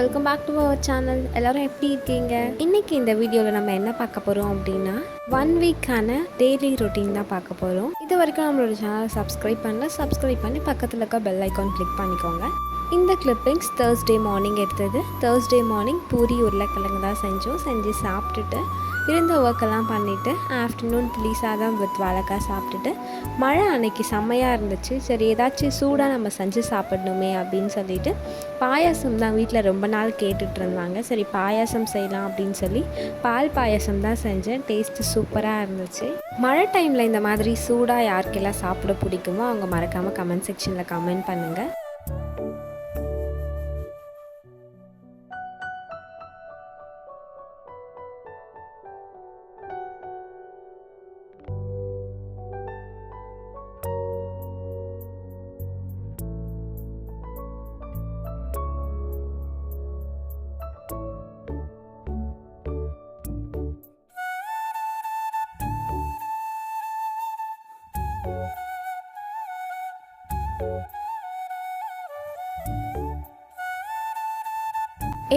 Welcome back to our channel. எல்லோரும் எப்படி இருக்கீங்க? இன்றைக்கி இந்த வீடியோவில் நம்ம என்ன பார்க்க போகிறோம் அப்படின்னா 1 வீக்கான டெய்லி ரொட்டீன் தான் பார்க்க போகிறோம். இது வரைக்கும் நம்மளோட சேனலை சப்ஸ்கிரைப் பண்ணி பக்கத்தில் இருக்க பெல் ஐக்கான் கிளிக் பண்ணிக்கோங்க. இந்த கிளிப்பிங்ஸ் Thursday மார்னிங் எடுத்தது. Thursday மார்னிங் பூரி உருளைக்கிழங்கு தான் செஞ்சு சாப்பிட்டுட்டு இருந்த ஒர்க்கெல்லாம் பண்ணிவிட்டு ஆஃப்டர்நூன் புளி சாதம் வித் வாழைக்காய் சாப்பிட்டுட்டு மழை அன்னைக்கு செம்மையாக இருந்துச்சு. சரி ஏதாச்சும் சூடாக நம்ம செஞ்சு சாப்பிடணுமே அப்படின்னு சொல்லிட்டு பாயாசம் தான் வீட்டில் ரொம்ப நாள் கேட்டுட்டு இருந்தாங்க. சரி பாயாசம் செய்யலாம் அப்படின்னு சொல்லி பால் பாயாசம் தான் செஞ்சேன். டேஸ்ட்டு சூப்பராக இருந்துச்சு. மழை டைமில் இந்த மாதிரி சூடாக யாருக்கெல்லாம் சாப்பிட பிடிக்குமோ அவங்க மறக்காமல் கமெண்ட் செக்ஷனில் கமெண்ட் பண்ணுங்கள்.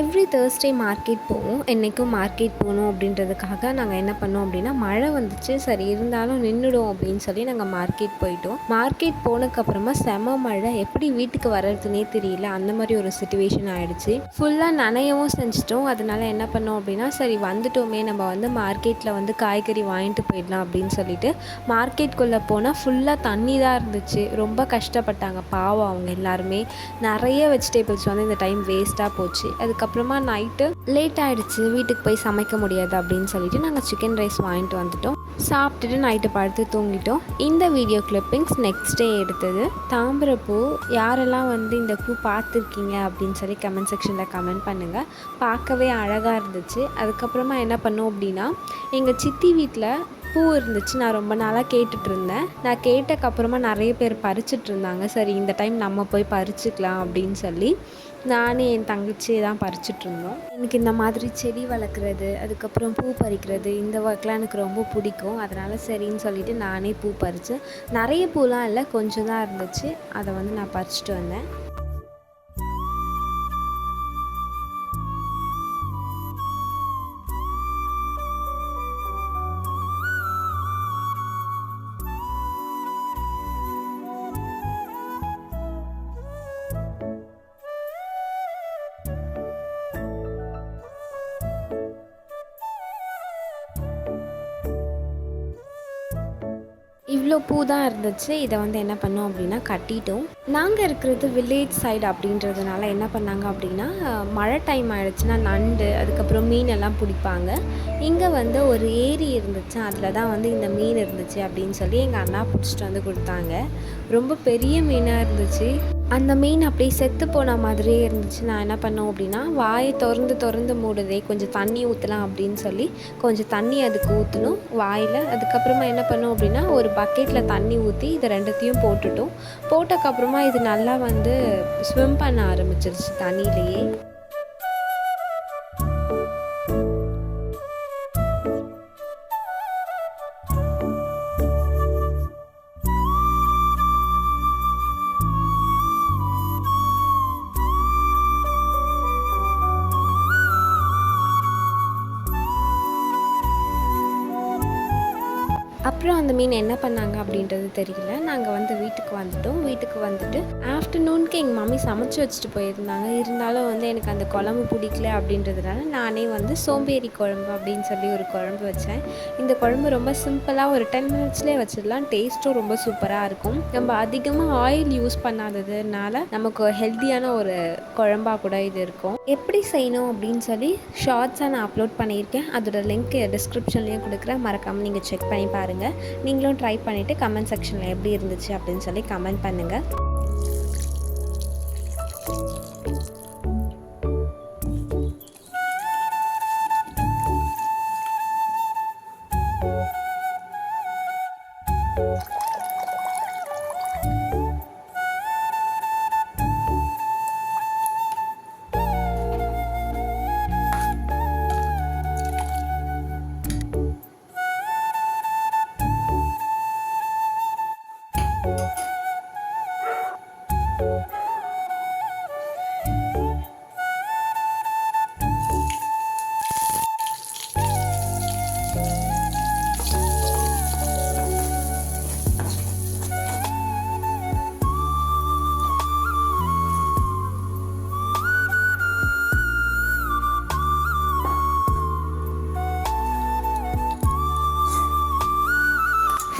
எவ்ரி Thursday மார்க்கெட் போவோம். என்றைக்கும் மார்க்கெட் போகணும் அப்படின்றதுக்காக நாங்கள் என்ன பண்ணோம் அப்படின்னா மழை வந்துச்சு. சரி இருந்தாலும் நின்றுடும் அப்படின்னு சொல்லி நாங்கள் மார்க்கெட் போயிட்டோம். மார்க்கெட் போனதுக்கப்புறமா செம மழை, எப்படி வீட்டுக்கு வர்றதுனே தெரியல. அந்த மாதிரி ஒரு சிச்சுவேஷன் ஆகிடுச்சு. ஃபுல்லாக நனையவும் செஞ்சிட்டோம். அதனால என்ன பண்ணோம் அப்படின்னா சரி வந்துட்டோமே, நம்ம மார்க்கெட்டில் காய்கறி வாங்கிட்டு போயிடலாம் அப்படின்னு சொல்லிட்டு மார்க்கெட்குள்ளே போனால் ஃபுல்லாக தண்ணி தான் இருந்துச்சு. ரொம்ப கஷ்டப்பட்டாங்க பாவம் அவங்க எல்லாருமே. நிறைய வெஜிடபிள்ஸ் இந்த டைம் வேஸ்ட்டாக போச்சு. அதுக்கப்புறமா நைட்டு லேட் ஆகிடுச்சு, வீட்டுக்கு போய் சமைக்க முடியாது அப்படின்னு சொல்லிட்டு நாங்கள் சிக்கன் ரைஸ் வாங்கிட்டு வந்துட்டோம். சாப்பிட்டுட்டு நைட்டு படுத்து தூங்கிட்டோம். இந்த வீடியோ கிளிப்பிங்ஸ் நெக்ஸ்ட் டே எடுத்தது. தாம்பரப்பூ யாரெல்லாம் இந்த பூ பார்த்துருக்கீங்க அப்படின்னு சொல்லி கமெண்ட் செக்ஷனில் கமெண்ட் பண்ணுங்கள். பார்க்கவே அழகாக இருந்துச்சு. அதுக்கப்புறமா என்ன பண்ணோம் அப்படின்னா எங்கள் சித்தி வீட்டில் பூ இருந்துச்சு. நான் ரொம்ப நாளாக கேட்டுட்ருந்தேன். நான் கேட்டக்கப்புறமா நிறைய பேர் பறிச்சிட்டு இருந்தாங்க. சரி இந்த டைம் நம்ம போய் பறிச்சுக்கலாம் அப்படின்னு சொல்லி நானே என் தங்கச்சி தான் பறிச்சிட்ருந்தோம். எனக்கு இந்த மாதிரி செடி வளர்க்குறது, அதுக்கப்புறம் பூ பறிக்கிறது, இந்த ஒர்க்லாம் எனக்கு ரொம்ப பிடிக்கும். அதனால் சரின்னு சொல்லிவிட்டு நானே பூ பறித்தேன். நிறைய பூலாம் இல்லை, கொஞ்சம் தான் இருந்துச்சு. அதை நான் பறிச்சிட்டு வந்தேன். இவ்வளோ பூ தான் இருந்துச்சு. இதை என்ன பண்ணோம் அப்படின்னா கட்டிட்டோம். நாங்கள் இருக்கிறது வில்லேஜ் சைடு அப்படின்றதுனால என்ன பண்ணாங்க அப்படின்னா மழை டைம் ஆகிடுச்சுன்னா நண்டு அதுக்கப்புறம் மீன் எல்லாம் பிடிப்பாங்க. இங்கே ஒரு ஏரி இருந்துச்சு, அதில் தான் இந்த மீன் இருந்துச்சு அப்படின்னு சொல்லி எங்கள் அண்ணா பிடிச்சிட்டு கொடுத்தாங்க. ரொம்ப பெரிய மீனாக இருந்துச்சு. அந்த மீன் அப்படியே செத்து போன மாதிரியே இருந்துச்சு. நான் என்ன பண்ணோம் அப்படின்னா வாயை திறந்து மூடுதே, கொஞ்சம் தண்ணி ஊற்றலாம் அப்படின்னு சொல்லி கொஞ்சம் தண்ணி அதுக்கு ஊற்றணும் வாயில். அதுக்கப்புறமா என்ன பண்ணோம் அப்படின்னா ஒரு பக்கெட்டில் தண்ணி ஊற்றி இதை ரெண்டுத்தையும் போட்டுட்டோம். போட்டக்கப்புறமா இது நல்லா ஸ்விம் பண்ண ஆரம்பிச்சிருச்சு தண்ணியிலேயே. அப்புறம் அந்த மீன் என்ன பண்ணாங்க அப்படின்றது தெரியல. நாங்கள் வீட்டுக்கு வந்துட்டோம். வீட்டுக்கு வந்துட்டு ஆஃப்டர்நூனுக்கு எங்கள் மம்மி சமைச்சு வச்சுட்டு போயிருந்தாங்க. இருந்தாலும் எனக்கு அந்த குழம்பு பிடிக்கல அப்படின்றதுனால நானே சோம்பேறி குழம்பு அப்படின்னு சொல்லி ஒரு குழம்பு வச்சேன். இந்த குழம்பு ரொம்ப சிம்பிளாக ஒரு 10 மினிட்ஸ்லேயே வச்சிடலாம். டேஸ்ட்டும் ரொம்ப சூப்பராக இருக்கும். நம்ம அதிகமாக ஆயில் யூஸ் பண்ணாததுனால நமக்கு ஹெல்த்தியான ஒரு குழம்பாக கூட இது இருக்கும். எப்படி செய்யணும் அப்படின்னு சொல்லி ஷார்ட்ஸாக நான் அப்லோட் பண்ணியிருக்கேன். அதோட லிங்க் டிஸ்கிரிப்ஷன்லேயும் கொடுக்குறேன். மறக்காமல் நீங்கள் செக் பண்ணி பாருங்கள். நீங்களும் ட்ரை பண்ணிவிட்டு கமெண்ட் செக்ஷனில் எப்படி இருந்துச்சு அப்படின்னு சொல்லி கமெண்ட் பண்ணுங்கள்.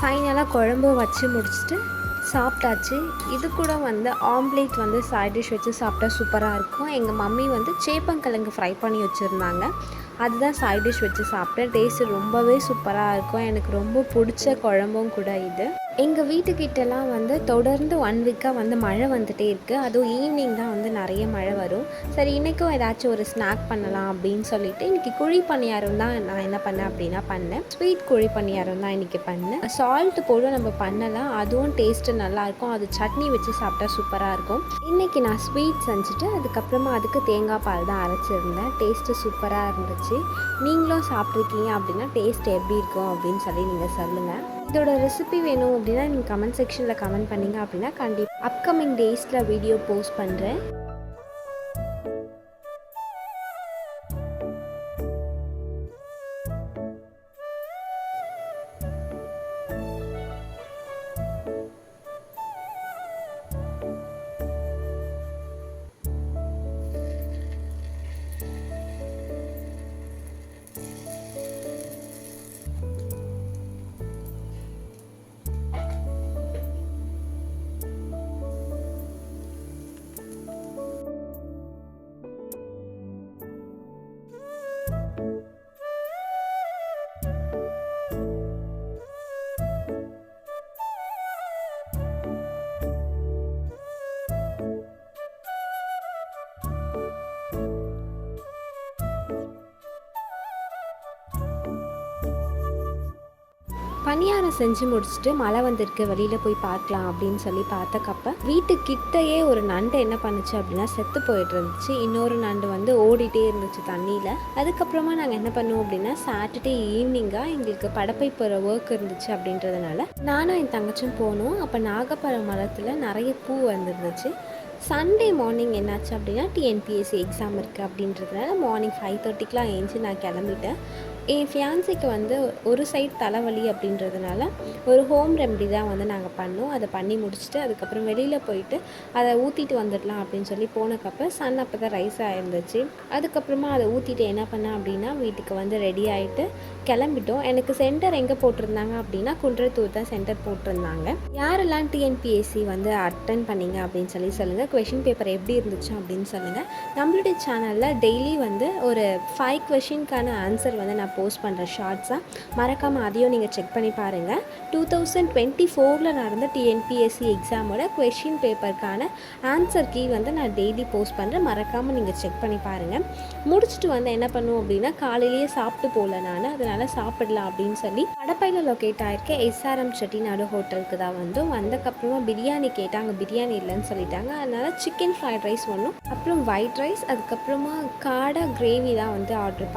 ஃபைனலாக குழம்பு வச்சு முடிச்சுட்டு சாப்பிட்டாச்சு. இது கூட வந்து ஆம்லேட் வந்து சைட் டிஷ் வச்சு சாப்பிட்டா சூப்பராக இருக்கும். எங்கள் மம்மி வந்து சேப்பங்கிழங்கு ஃப்ரை பண்ணி வச்சுருந்தாங்க. அதுதான் சைட் டிஷ் வச்சு சாப்பிட்டேன். டேஸ்ட்டு ரொம்பவே சூப்பராக இருக்கும். எனக்கு ரொம்ப பிடிச்ச குழம்பும் கூட இது. எங்கள் வீட்டுக்கிட்டலாம் வந்து தொடர்ந்து 1 வீக்காக வந்து மழை வந்துகிட்டே இருக்குது. அதுவும் ஈவினிங் தான் வந்து நிறைய மழை வரும். சரி, இன்றைக்கும் ஏதாச்சும் ஒரு ஸ்நாக் பண்ணலாம் அப்படின்னு சொல்லிட்டு இன்றைக்கி குழி பணியாரம் தான் நான் என்ன பண்ணேன் அப்படின்னா பண்ணேன். ஸ்வீட் குழி பணியாரம் தான் இன்றைக்கி பண்ணேன். சால்ட்டு போட்டு நம்ம பண்ணலாம், அதுவும் டேஸ்ட்டு நல்லாயிருக்கும். அது சட்னி வச்சு சாப்பிட்டா சூப்பராக இருக்கும். இன்றைக்கி நான் ஸ்வீட் செஞ்சுட்டு அதுக்கப்புறமா அதுக்கு தேங்காய் பால் தான் அரைச்சிருந்தேன். டேஸ்ட்டு சூப்பராக இருந்துச்சு. நீங்களும் சாப்பிட்ருக்கீங்க அப்படின்னா டேஸ்ட் எப்படி இருக்கும் அப்படின்னு சொல்லி நீங்கள் சொல்லுங்கள். இதோட ரெசிபி வேணும் அப்படின்னா நீங்கள் கமெண்ட் செக்ஷனில் கமெண்ட் பண்ணிங்க அப்படின்னா கண்டிப்பாக அப்கமிங் டேஸில் வீடியோ போஸ்ட் பண்ணுறேன். பணியாரம் செஞ்சு முடிச்சுட்டு மழை வந்திருக்கு, வெளியில் போய் பார்க்கலாம் அப்படின்னு சொல்லி பார்த்தக்கப்ப வீட்டுக்கிட்டேயே ஒரு நண்டு என்ன பண்ணுச்சு அப்படின்னா செத்து போயிட்டு இருந்துச்சு. இன்னொரு நண்டு வந்து ஓடிட்டே இருந்துச்சு தண்ணியில். அதுக்கப்புறமா நாங்கள் என்ன பண்ணுவோம் அப்படின்னா சாட்டர்டே ஈவினிங்காக எங்களுக்கு படப்பை போகிற ஒர்க் இருந்துச்சு அப்படின்றதுனால நானும் என் தங்கச்சும் போனோம். அப்போ நாகப்பழம் மரத்தில் நிறைய பூ வந்துருந்துச்சு. சண்டே மார்னிங் என்னாச்சு அப்படின்னா டிஎன்பிஎஸ்சி எக்ஸாம் இருக்குது அப்படின்றதுனால மார்னிங் 5:30க்கெலாம் எழுந்துச்சி நான் கிளம்பிட்டேன். என் ஃபியான்சிக்கு வந்து ஒரு சைட் தலைவலி அப்படின்றதுனால ஒரு ஹோம் ரெமெடி தான் வந்து நாங்கள் பண்ணோம். அதை பண்ணி முடிச்சுட்டு அதுக்கப்புறம் வெளியில் போயிட்டு அதை ஊற்றிட்டு வந்துடலாம் அப்படின்னு சொல்லி போனக்கப்போ சன் அப்போ தான் ரைஸ் ஆகிருந்துச்சு. அதுக்கப்புறமா அதை ஊற்றிட்டு என்ன பண்ணேன் அப்படின்னா வீட்டுக்கு வந்து ரெடி ஆகிட்டு கிளம்பிட்டோம். எனக்கு சென்டர் எங்கே போட்டிருந்தாங்க அப்படின்னா குன்றத்தூர் தான் சென்டர் போட்டிருந்தாங்க. யாரெல்லாம் டிஎன்பிஎஸ்சி வந்து அட்டன் பண்ணிங்க அப்படின்னு சொல்லி சொல்லுங்கள். கொஷின் பேப்பர் எப்படி இருந்துச்சு அப்படின்னு சொல்லுங்கள். நம்மளுடைய சேனலில் டெய்லி வந்து ஒரு 5 கொஷினுக்கான ஆன்சர் வந்து நான் போஸ்ட் பண்ணுறேன் ஷார்ட்ஸாக. மறக்காமல் அதையும் நீங்கள் செக் பண்ணி பாருங்கள். 2024 நடந்த டிஎன்பிஎஸ்சி எக்ஸாமோட கொஷின் பேப்பருக்கான ஆன்சர் கீ வந்து நான் டெய்லி போஸ்ட் பண்ணுறேன். மறக்காமல் நீங்கள் செக் பண்ணி பாருங்கள். முடிச்சுட்டு வந்து என்ன பண்ணுவோம் அப்படின்னா காலையிலேயே சாப்பிட்டு போகல நான், அதனால் சாப்பிடலாம் அப்படின்னு சொல்லி கடப்பையில் லொக்கேட் ஆகிருக்கேன் எஸ்ஆர்எம் செட்டிநாடு ஹோட்டலுக்கு தான் வந்தக்கப்புறமா பிரியாணி கேட்டாங்க, பிரியாணி இல்லைன்னு சொல்லிட்டாங்க. அதனால் சிக்கன் ஃப்ரைட் ரைஸ் ஒன்றும், அப்புறம் ஒயிட் ரைஸ், அதுக்கப்புறமா காடை கிரேவி தான் வந்து ஆர்டர்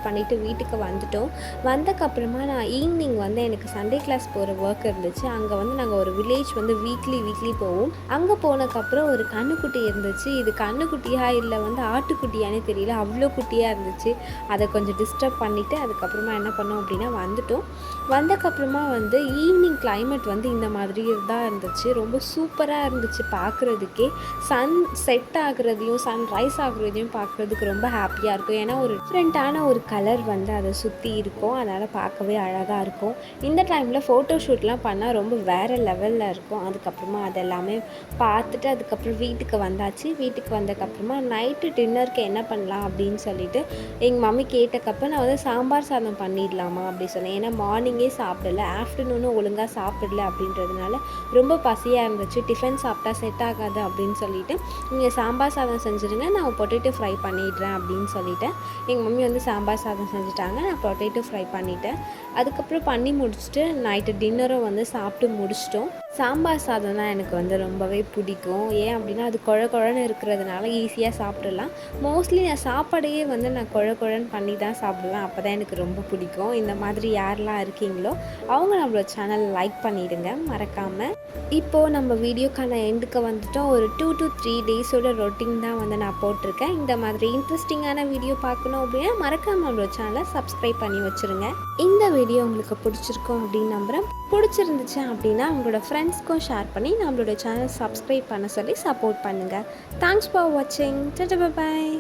பண்ணிவிட்டு வீட்டுக்கு வந்துட்டோம். வந்தக்கப்புறமா நான் ஈவினிங் வந்து எனக்கு சண்டே கிளாஸ் போகிற ஒர்க் இருந்துச்சு. அங்கே வந்து நாங்கள் ஒரு வில்லேஜ் வந்து வீக்லி போவோம். அங்கே போனதுக்கப்புறம் ஒரு கண்ணுக்குட்டி இருந்துச்சு. இது கண்ணுக்குட்டியாக இல்லை வந்து ஆட்டுக்குட்டியானே தெரியல, அவ்வளோ குட்டியாக இருந்துச்சு. அதை கொஞ்சம் டிஸ்டர்ப் பண்ணிவிட்டு அதுக்கப்புறமா என்ன பண்ணோம் அப்படின்னா வந்துட்டோம். வந்தக்கப்புறமா வந்து ஈவினிங் கிளைமேட் வந்து இந்த மாதிரி தான் இருந்துச்சு. ரொம்ப சூப்பராக இருந்துச்சு பார்க்குறதுக்கே. சன் செட் ஆகுறதையும் சன் ரைஸ் ஆகுறதையும் பார்க்குறதுக்கு ரொம்ப ஹாப்பியாக இருக்கும். ஏன்னா ஒரு டிஃப்ரெண்ட்டான ஒரு கலர் வந்து அதை சுற்றி இருக்கும், அதனால் பார்க்கவே அழகாக இருக்கும். இந்த டைமில் ஃபோட்டோ ஷூட்லாம் பண்ணால் ரொம்ப வேறு லெவலில் இருக்கும். அதுக்கப்புறமா அதெல்லாமே பார்த்துட்டு அதுக்கப்புறம் வீட்டுக்கு வந்தாச்சு. வீட்டுக்கு வந்ததுக்கப்புறமா நைட்டு டின்னருக்கு என்ன பண்ணலாம் அப்படின்னு சொல்லிட்டு எங்கள் மம்மி கேட்டக்கப்போ நான் வந்து சாம்பார் சாதம் பண்ணிடலாமா அப்படி சொன்னேன். ஏன்னா மார்னிங்கே சாப்பிடல, ஆஃப்டர்நூனும் ஒழுங்காக சாப்பிடல அப்படின்றதுனால ரொம்ப பசியாக இருந்துச்சு. டிஃபன் சாப்பிட்டா செட் ஆகாது அப்படின்னு சொல்லிட்டு நீங்கள் சாம்பார் சாதம் செஞ்சுருங்க, நான் பொட்டேட்டோ ஃப்ரை பண்ணிடுறேன் அப்படின்னு சொல்லிட்டேன். எங்கள் மம்மி வந்து சாம்பார் சாதம் செஞ்சுட்டாங்க, நான் பொட்டேட்டோ ஃப்ரை பண்ணிட்டேன். அதுக்கப்புறம் பண்ணி முடிச்சுட்டு நைட்டு டின்னரும் வந்து சாப்பிட்டு முடிச்சிட்டோம். சாம்பார் சாதம் தான் எனக்கு வந்து ரொம்பவே பிடிக்கும். ஏன் அப்படின்னா அது குழன்னு இருக்கிறதுனால ஈஸியாக சாப்பிடலாம். மோஸ்ட்லி நான் சாப்பாடையே வந்து நான் குழன்னு பண்ணி தான் சாப்பிடுவேன். அப்போ தான் எனக்கு ரொம்ப பிடிக்கும். இந்த மாதிரி யாரெல்லாம் இருக்கீங்களோ அவங்க நம்மளோட சேனல் லைக் பண்ணிவிடுங்க மறக்காமல். இப்போது நம்ம வீடியோக்கான எண்டுக்கு வந்துட்டோம். ஒரு 2 to 3 டேஸோட ரொட்டீன் தான் வந்து நான் போட்டிருக்கேன். இந்த மாதிரி இன்ட்ரெஸ்டிங்கான வீடியோ பார்க்கணும் அப்படின்னா மறக்காமல் நம்மளோட சேனலை சப்ஸ்கிரைப் பண்ணி வச்சுருங்க. இந்த வீடியோ உங்களுக்கு பிடிச்சிருக்கும் அப்படின்னு நம்புகிறேன். பிடிச்சிருந்துச்சு அப்படின்னா உங்களோட ஃப்ரெண்ட்ஸ்க்கும் ஷேர் பண்ணி நம்மளோட சேனல் சப்ஸ்கிரைப் பண்ண சொல்லி சப்போர்ட் பண்ணுங்கள். தேங்க்ஸ் ஃபார் வாட்சிங். Tata bye bye.